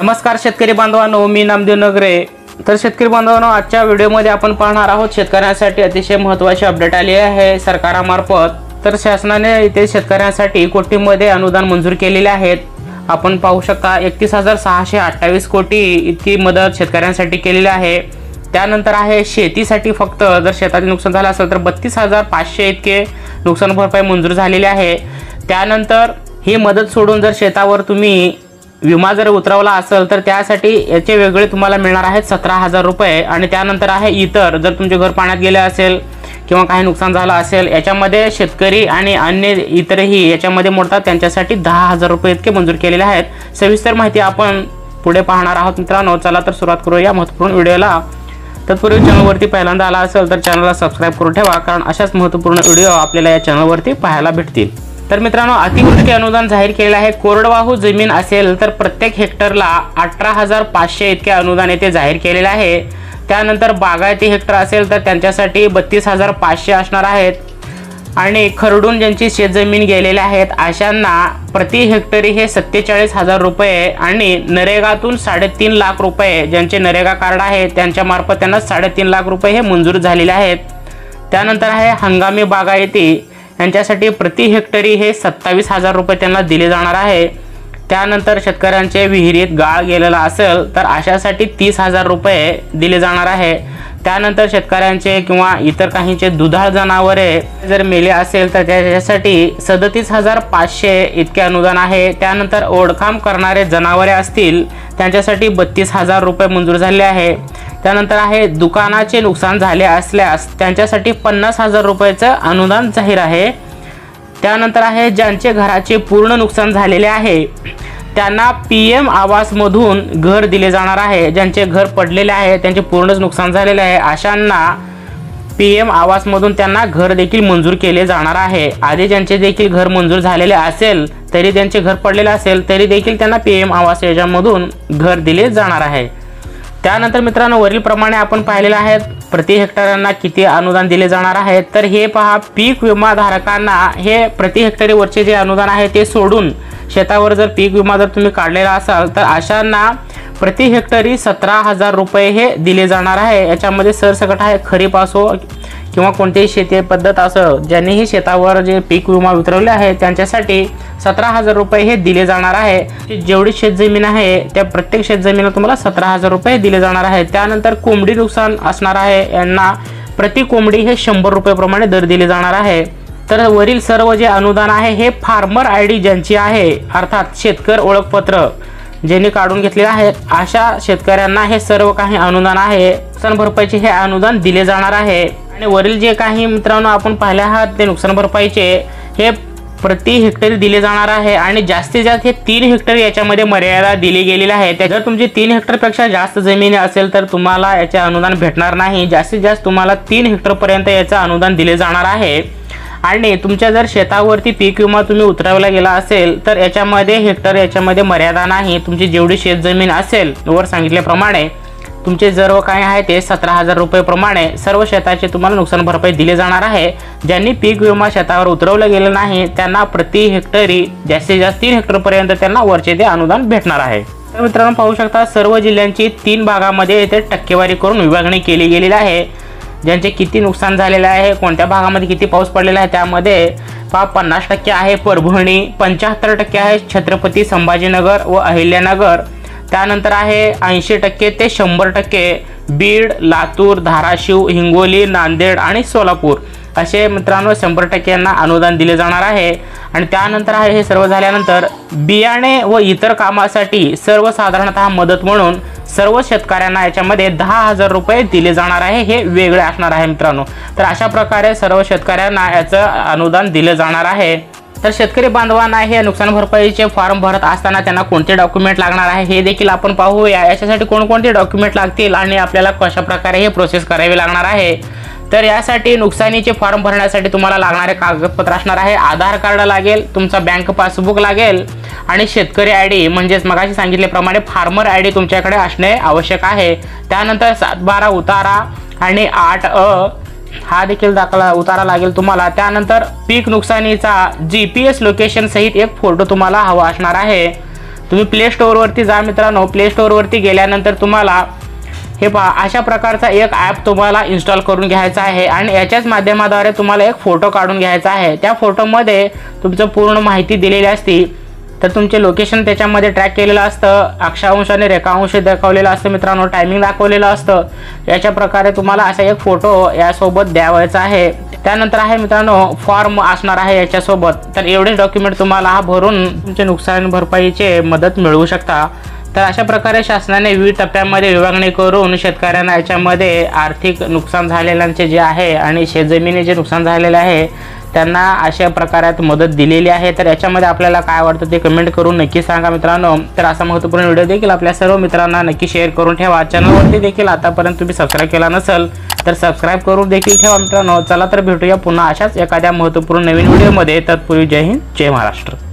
नमस्कार शेतकरी बांधवांनो, मी नामदेव नगरे। तर शेतकरी बांधवांनो, आजच्या व्हिडिओमध्ये आपण पाहणार आहोत शेतकऱ्यांसाठी अतिशय महत्त्वाची अपडेट आली आहे सरकारामार्फत। तर शासनाने इथे शेतकऱ्यांसाठी कोटीमध्ये अनुदान मंजूर केलेले आहेत। आपण पाहू शकता 31,628 कोटी इतकी मदत शेतकऱ्यांसाठी केलेली आहे। त्यानंतर आहे शेतीसाठी फक्त जर शेतातील नुकसान झालं असेल तर 32,500 इतके नुकसान भरपाई मंजूर झालेली आहे। त्यानंतर ही मदत सोडून जर शेतावर तुम्ही विमा जर उतरवला असेल तर त्यासाठी याचे वेगळे तुम्हाला मिळणार आहेत 17,000 रुपये। आणि त्यानंतर आहे इतर, जर तुमचे घर पाण्यात गेले असेल किंवा काही नुकसान झालं असेल याच्यामध्ये शेतकरी आणि अन्य इतरही याच्यामध्ये मोडतात, त्यांच्यासाठी 10,000 रुपये इतके मंजूर केलेले आहेत। सविस्तर माहिती आपण पुढे पाहणार आहोत मित्रांनो। चला तर सुरुवात करूया महत्त्वपूर्ण व्हिडिओला। तत्पूर्वी चॅनलवरती पहिल्यांदा आला असेल तर चॅनलला सबस्क्राइब करून ठेवा, कारण अशाच महत्त्वपूर्ण व्हिडिओ आपल्याला या चॅनलवरती पाहायला भेटतील। तर मित्रांनो, अतिवृष्टी अनुदान जाहीर केलेले आहे। कोरडवाहू जमीन असेल तर प्रत्येक हेक्टरला 18,500 इतके अनुदान येथे जाहीर केलेले आहे। त्यानंतर बागायती हेक्टर असेल तर त्यांच्यासाठी 32,500 असणार आहेत। आणि खरडून ज्यांची शेतजमीन गेलेले आहेत अशांना प्रति हेक्टरी हे 47,000 रुपये आणि नरेगातून 3.5 लाख रुपये, ज्यांचे नरेगा कार्ड आहे त्यांच्या मार्फत त्यांना 3.5 लाख रुपये हे मंजूर झालेले आहेत। त्यानंतर आहे हंगामी बागायती, यांच्यासाठी प्रति हेक्टरी हे 27,000 रुपये त्यांना दिले जाणार आहे। त्यानंतर शेतकऱ्यांचे विहिरीत गाळ गेलेला असेल तर अशासाठी 30,000 रुपये दिले जाणार आहे। त्यानंतर शेतकऱ्यांचे किंवा इतर काहींचे दुधाळ जनावरे जर मेले असेल तर त्याच्यासाठी 37,500 इतके अनुदान आहे। त्यानंतर ओढखाम करणारे जनावरे असतील त्यांच्यासाठी 32,000 रुपये मंजूर झाले आहे। त्यानंतर आहे दुकानाचे नुकसान झाले असल्यास त्यांच्यासाठी 50,000 रुपयाचं अनुदान जाहीर आहे। त्यानंतर आहे ज्यांचे घराचे पूर्ण नुकसान झालेले आहे त्यांना PM आवास मधून घर दिले जाणार आहे। ज्यांचे घर पडलेले आहे, त्यांचे पूर्णच नुकसान झालेले आहे अशांना PM आवास मधून त्यांना घर देखील मंजूर केले जाणार आहे। आधी ज्यांचे देखील घर मंजूर झालेले असेल तरी त्यांचे घर पडलेले असेल तरी देखील त्यांना PM आवास योजनेमधून घर दिले जाणार आहे। त्यानंतर मित्रांनो, वरील प्रमाणे आपण पाहिलेले आहेत प्रति हेक्टरांना किती अनुदान दिले जाणार आहे। तर हे पहा, पीक विमा धारकांना हे प्रति हेक्टरी वरचे जे अनुदान आहे ते सोडून शेतावर जर पीक विमा जर तुम्ही काढलेला असाल तर अशांना प्रति हेक्टरी 17,000 रुपये हे दिले जाणार आहे। याच्यामध्ये सरसकट आहे खरीप असो किंवा कोणतीही शेती पद्धत असो, ज्यांनीही शेतावर जे पीक विमा उतरवले आहे त्यांच्यासाठी 17,000 रुपये हे दिले जाणार आहे। जेवढी शेतजमीन आहे त्या प्रत्येक शेतजमीनला तुम्हाला 17,000 रुपये दिले जाणार आहे। त्यानंतर कोंबडी नुकसान असणार आहे, यांना प्रति कोंबडी हे 100 रुपये प्रमाणे दर दिले जाणार आहे। तर वरील सर्व जे अनुदान आहे हे फार्मर ID ज्यांची आहे, अर्थात शेतकरी ओळखपत्र ज्यांनी काढून घेतलेले आहेत अशा शेतकऱ्यांना हे सर्व काही अनुदान आहे, नुकसान भरपाईचे हे अनुदान दिले जाणार आहे। आणि वरील जे काही मित्रांनो आपण पाहिले आहात ते नुकसान भरपाईचे हे प्रति हेक्टरी दिले जाणार आहे। आणि जास्तीत जास्त हे 3 हेक्टर याच्यामध्ये मर्यादा दिली गेलेली आहे। जर तुमची 3 हेक्टरपेक्षा जास्त जमीन असेल तर तुम्हाला याचे अनुदान भेटणार नाही। जास्तीत जास्त तुम्हाला 3 हेक्टरपर्यंत याचे अनुदान दिले जाणार आहे। आणि तुमच्या जर शेतावरती पीक विमा तुम्ही उतरवला गेला असेल तर याच्यामध्ये हेक्टर याच्यामध्ये मर्यादा नाही। तुमची जेवढी शेतजमीन असेल वर सांगितल्याप्रमाणे तुमचे सर्व काय आहे ते 17,000 रुपये प्रमाणे सर्व शेताचे तुम्हाला नुकसान भरपाई दिले जाणार आहे। ज्यांनी पीक विमा शेतावर उतरवलं गेलं नाही त्यांना प्रति हेक्टरी जास्तीत जास्त 3 हेक्टरपर्यंत त्यांना वरचे ते अनुदान भेटणार आहे। तर मित्रांनो, पाहू शकता सर्व जिल्ह्यांची 3 भागामध्ये येथे टक्केवारी करून विभागणी केली गेलेली आहे। ज्यांचे किती नुकसान झालेले आहे, कोणत्या भागामध्ये किती पाऊस पडलेला आहे त्यामध्ये 50% आहे परभणी, 75% आहे छत्रपती संभाजीनगर व अहिल्यानगर। त्यानंतर आहे 80% ते 100% बीड, लातूर, धाराशिव, हिंगोली, नांदेड आणि सोलापूर असे मित्रांनो 100% यांना अनुदान दिले जाणार आहे। आणि त्यानंतर आहे हे सर्व झाल्यानंतर बियाणे व इतर कामासाठी सर्वसाधारणतः मदत म्हणून सर्व शेतकऱ्यांना याच्यामध्ये 10,000 रुपये दिले जाणार आहे। हे वेगळे असणार आहे मित्रांनो। तर अशा प्रकारे सर्व शेतकऱ्यांना याचं अनुदान दिले जाणार आहे। तर शेतकरी बांधवांना हे नुकसान भरपाईचे फॉर्म भरत असताना त्यांना कोणते डॉक्युमेंट लागणार आहे हे देखील आपण पाहूया। याच्यासाठी कोणकोणते डॉक्युमेंट लागतील आणि आपल्याला कशा प्रकारे हे प्रोसेस करावी लागणार आहे। तर यासाठी नुकसानीचे फॉर्म भरण्यासाठी तुम्हाला लागणारे कागदपत्र असणार आहे आधार कार्ड लागेल, तुमचा बँक पासबुक लागेल आणि शेतकरी ID म्हणजेच मगाशी सांगितल्याप्रमाणे फार्मर ID तुमच्याकडे असणे आवश्यक आहे। त्यानंतर 7/12 उतारा आणि 8A हा देखील दाखला उतारा लागेल तुम्हाला। त्यानंतर पीक नुकसानीचा GPS लोकेशन सहित एक फोटो तुम्हाला हवा असणार आहे। तुम्ही प्ले स्टोअरवरती जा मित्रांनो. प्ले स्टोअरवरती गेल्यानंतर तुम्हाला हे पहा अशा प्रकारचा एक ॲप तुम्हाला इन्स्टॉल करून घ्यायचा आहे आणि याच्याच माध्यमाद्वारे तुम्हाला एक फोटो काढून घ्यायचा आहे. त्या फोटोमध्ये तुमचं पूर्ण माहिती दिलेली असते. तर तुमचे लोकेशन त्याच्यामध्ये ट्रॅक केलेलं असतं, अक्षांश आणि रेखांश दाखवलेलं असतं मित्रांनो, टायमिंग दाखवलेलं असतं. याच्या प्रकारे तुम्हाला असा एक फोटो यासोबत द्यावायचा आहे. त्यानंतर आहे मित्रांनो फॉर्म असणार आहे याच्यासोबत. तर एवढेच डॉक्युमेंट तुम्हाला भरून तुमचे नुकसान भरपाईचे मदत मिळवू शकता. तर अशा प्रकारे शासनाने विविध टप्प्यामध्ये विभागणी करून शेतकऱ्यांना याच्यामध्ये आर्थिक नुकसान झालेल्यांचे जे आहे आणि शेतजमिनी जे नुकसान झालेले आहे त्यांना अशा प्रकारात मदत दिलेली आहे. तर याच्यामध्ये आपल्याला काय वाटतं ते कमेंट करून नक्की सांगा मित्रांनो. तर असा महत्त्वपूर्ण व्हिडिओ देखील आपल्या सर्व मित्रांना नक्की शेअर करून ठेवा. चॅनलवरती देखील आतापर्यंत तुम्ही सबस्क्राईब केला नसेल तर सबस्क्राईब करून देखील ठेवा मित्रांनो. चला तर भेटूया पुन्हा अशाच एखाद्या महत्त्वपूर्ण नवीन व्हिडिओमध्ये. तत्पूर्वी जय हिंद, जय महाराष्ट्र.